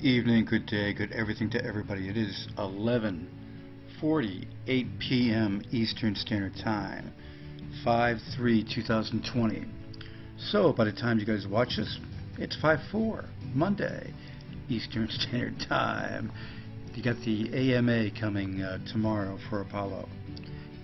evening, good day, good everything to everybody. It is 11:48 p.m. Eastern Standard Time, 5/3/2020. So by the time you guys watch this, it's 5/4, Monday, Eastern Standard Time. You got the AMA coming tomorrow for Apollo,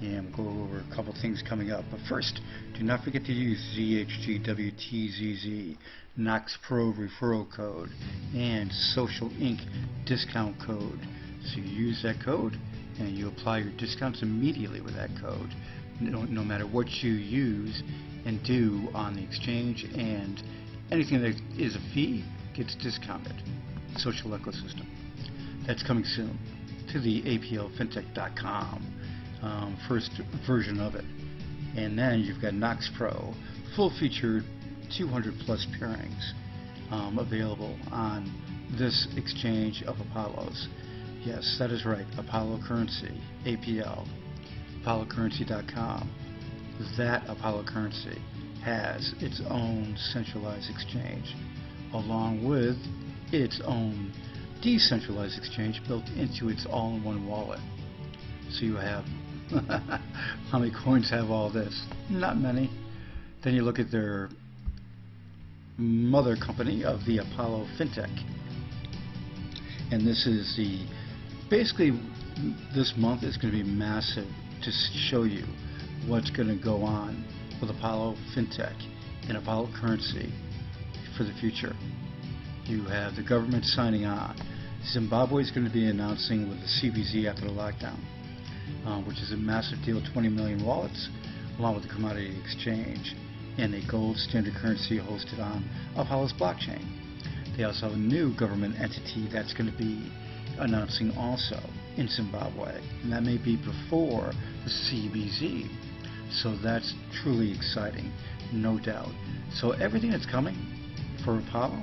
and we'll go over a couple things coming up. But first, do not forget to use ZHGWTZZ, Knox Pro referral code, and Social Inc. discount code. So you use that code, and you apply your discounts immediately with that code, no matter what you use and do on the exchange, and anything that is a fee gets discounted. Social ecosystem. That's coming soon to the APLFinTech.com. First version of it. And then you've got Knox Pro, full-featured 200 plus pairings available on this exchange of Apollos. Yes, that is right, Apollo Currency, APL, ApolloCurrency.com. That Apollo Currency has its own centralized exchange, along with its own decentralized exchange built into its all-in-one wallet. So you have how many coins have all this? Not many. Then you look at their mother company of the Apollo FinTech, and this is basically this month is going to be massive to show you what's going to go on with Apollo FinTech and Apollo Currency for the future. You have the government signing on. Zimbabwe is going to be announcing with the CBZ after the lockdown, which is a massive deal, 20 million wallets, along with the commodity exchange and a gold standard currency hosted on Apollo's blockchain. They also have a new government entity that's going to be announcing also in Zimbabwe, and that may be before the CBZ. So that's truly exciting, no doubt. So everything that's coming for Apollo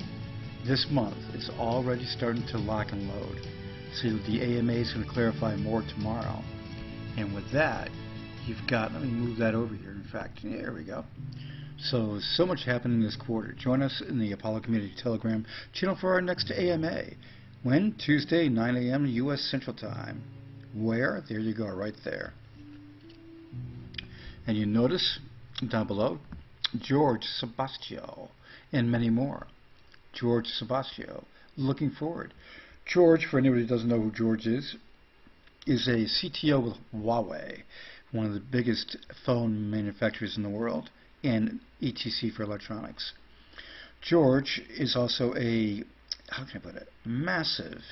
this month is already starting to lock and load. So the AMA is going to clarify more tomorrow. And with that, you've got, let me move that over here, in fact, there we go. So much happening this quarter. Join us in the Apollo Community Telegram channel for our next AMA. When? Tuesday, 9 a.m. U.S. Central Time. Where? There you go, right there. And you notice down below, George Sebastio and many more. George Sebastio, looking forward. George, for anybody who doesn't know who George is a CTO with Huawei, one of the biggest phone manufacturers in the world, and ETC for electronics. George is also a, how can I put it, massive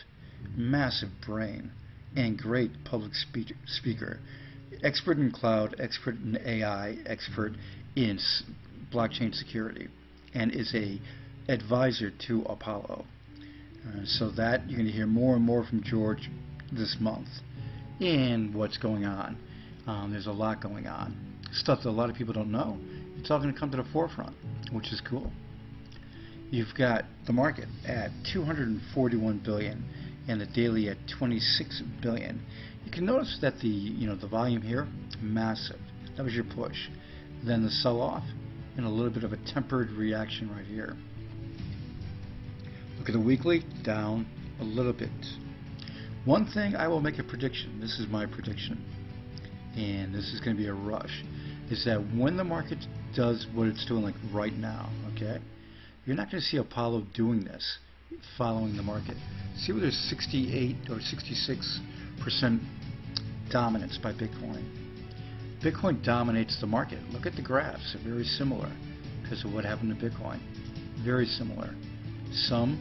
brain and great public speaker, expert in cloud, expert in AI, expert in blockchain security, and is a advisor to Apollo. So that you're going to hear more and more from George this month. And what's going on. There's a lot going on. Stuff that a lot of people don't know. It's all going to come to the forefront, which is cool. You've got the market at 241 billion and the daily at 26 billion. You can notice that the volume here, massive. That was your push. Then the sell-off and a little bit of a tempered reaction right here. Look at the weekly, down a little bit. One thing, I will make a prediction. This is my prediction, and this is going to be a rush, is that when the market does what it's doing like right now, okay, you're not going to see Apollo doing this, following the market. See where there's 68 or 66% dominance by Bitcoin. Bitcoin dominates the market. Look at the graphs, they're very similar because of what happened to Bitcoin. Very similar. Some,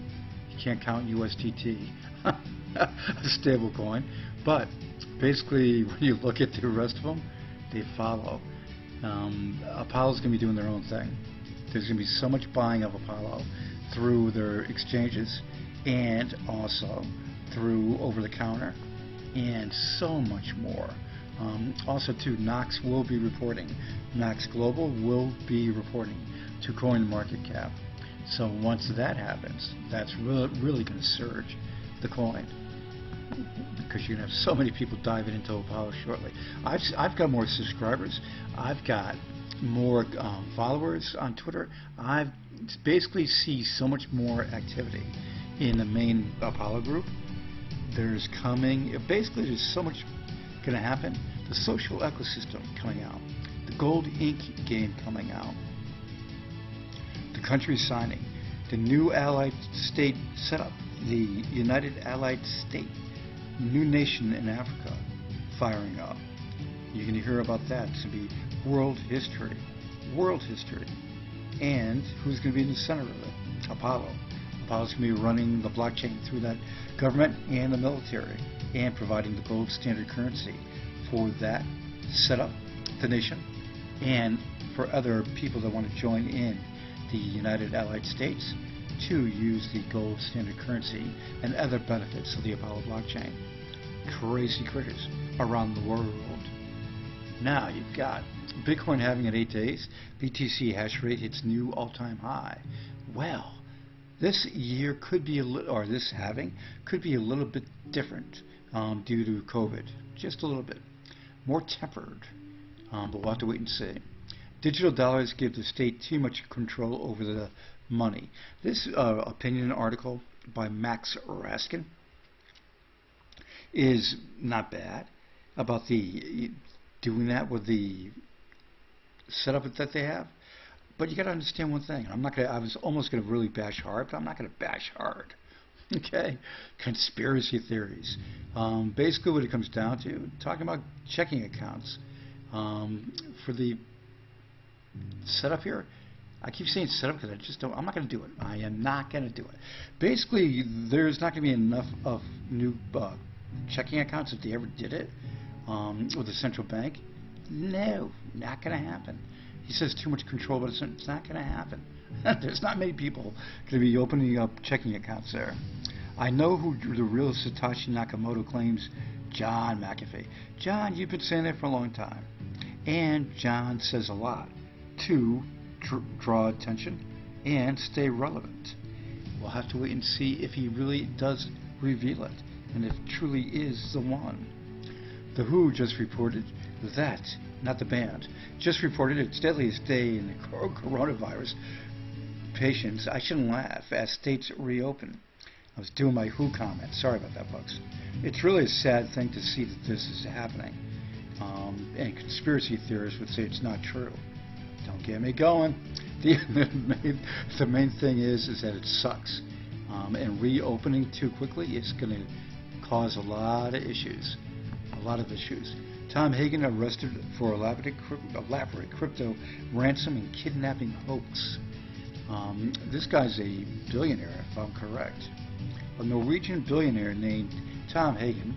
you can't count USDT. A stable coin, but basically when you look at the rest of them, they follow. Apollo's going to be doing their own thing. There's going to be so much buying of Apollo through their exchanges and also through over-the-counter and so much more. Also too, Knox will be reporting. Knox Global will be reporting to CoinMarketCap. So once that happens, that's really going to surge the coin, because you're going to have so many people diving into Apollo shortly. I've got more subscribers. I've got more followers on Twitter. I basically see so much more activity in the main Apollo group. There's coming, basically there's so much going to happen. The social ecosystem coming out, the Gold Ink game coming out, the country signing, the new allied state setup, the United Allied State, new nation in Africa firing up. You're going to hear about that. It's going to be world history. World history. And who's going to be in the center of it? Apollo. Apollo's going to be running the blockchain through that government and the military and providing the gold standard currency for that setup, the nation, and for other people that want to join in the United Allied States to use the gold standard currency and other benefits of the Apollo blockchain. Crazy critters around the world. Now you've got Bitcoin halving in 8 days. BTC hash rate hits new all-time high. Well, this year could be this halving could be a little bit different due to COVID. Just a little bit. More tempered. But we'll have to wait and see. Digital dollars give the state too much control over the money. This opinion article by Max Raskin is not bad about the doing that with the setup that they have. But you got to understand one thing. I was almost going to really bash hard, but I'm not going to bash hard. Okay? Conspiracy theories. Basically what it comes down to, talking about checking accounts for the setup here. I keep saying setup because I'm not going to do it. I am not going to do it. Basically, there's not going to be enough of new checking accounts if they ever did it with the central bank. No, not going to happen. He says too much control, but it's not going to happen. There's not many people going to be opening up checking accounts there. I know who the real Satoshi Nakamoto claims, John McAfee. John, you've been saying that for a long time. And John says a lot to draw attention and stay relevant. We'll have to wait and see if he really does reveal it and if it truly is the one. The WHO just reported that, not the band, just reported its deadliest day in the coronavirus patients. I shouldn't laugh as states reopen. I was doing my WHO comment. Sorry about that, folks. It's really a sad thing to see that this is happening. And conspiracy theorists would say it's not true. Don't get me going. The main thing is that it sucks. And reopening too quickly is going to cause a lot of issues. A lot of issues. Tom Hagen arrested for elaborate crypto ransom and kidnapping hoax. This guy's a billionaire, if I'm correct. A Norwegian billionaire named Tom Hagen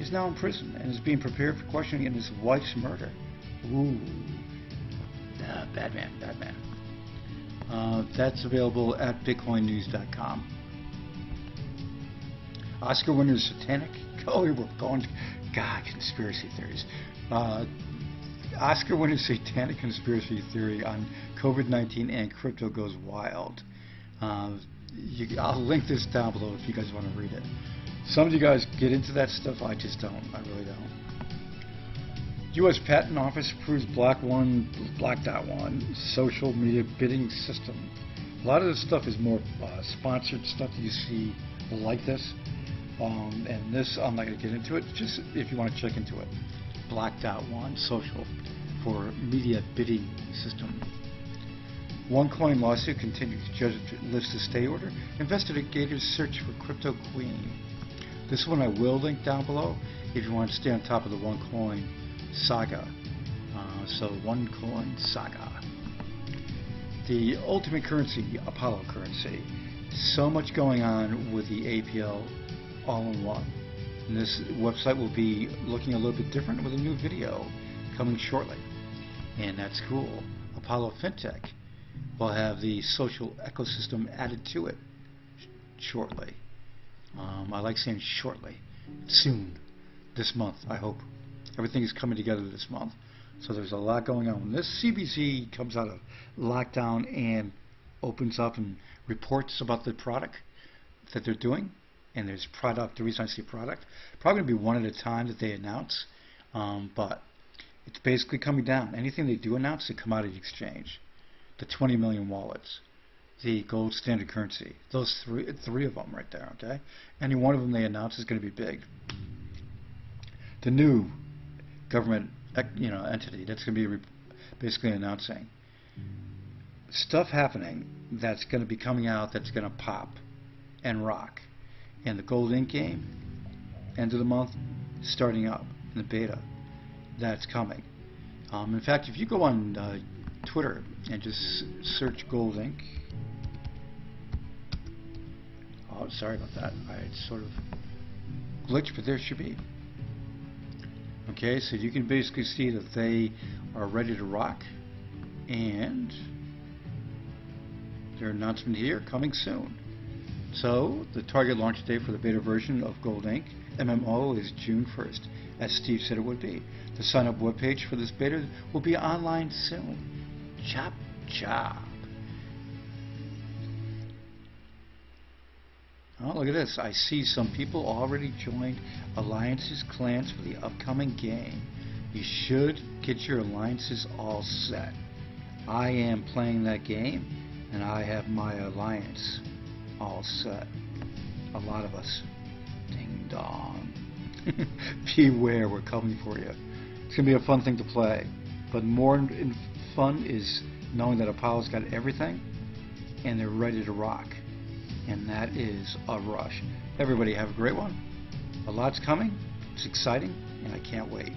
is now in prison and is being prepared for questioning in his wife's murder. Ooh. Bad man, bad man. That's available at bitcoinnews.com. Oscar winner's satanic. Oh, we're going. God, conspiracy theories. Oscar winner's satanic conspiracy theory on COVID-19 and crypto goes wild. I'll link this down below if you guys want to read it. Some of you guys get into that stuff. I just don't. I really don't. U.S. Patent Office approves Black.1 social media bidding system. A lot of this stuff is more sponsored stuff that you see like this. And this, I'm not going to get into it, just if you want to check into it. Black.1 social for media bidding system. OneCoin lawsuit continues. Judge lifts the stay order. Investigators search for crypto queen. This one I will link down below if you want to stay on top of the OneCoin saga. So OneCoin saga. The ultimate currency, Apollo currency. So much going on with the APL all-in-one. And this website will be looking a little bit different with a new video coming shortly. And that's cool. Apollo FinTech will have the social ecosystem added to it shortly. I like saying shortly. Soon. This month, I hope. Everything is coming together this month. So there's a lot going on. When this CBZ comes out of lockdown and opens up and reports about the product that they're doing, and there's product, the reason I say product, probably going to be one at a time that they announce, but it's basically coming down. Anything they do announce, they come out of the exchange. The 20 million wallets. the gold standard currency. Those three of them right there, okay? Any one of them they announce is going to be big. The new government, entity that's going to be basically announcing stuff happening that's going to be coming out that's going to pop and rock. And the Gold Ink game, end of the month, starting up in the beta. That's coming. In fact, if you go on Twitter and just search Gold Ink, oh, sorry about that. I sort of glitched, but there it should be. Okay, so you can basically see that they are ready to rock, and their announcement here coming soon. So the target launch date for the beta version of Gold Ink MMO is June 1st, as Steve said it would be. The sign-up webpage for this beta will be online soon. Chop chop. Oh, look at this. I see some people already joined alliances, clans for the upcoming game. You should get your alliances all set. I am playing that game, and I have my alliance all set. A lot of us. Ding dong. Beware, we're coming for you. It's going to be a fun thing to play. But more fun is knowing that Apollo's got everything, and they're ready to rock. And that is a rush. Everybody have a great one. A lot's coming. It's exciting, and I can't wait.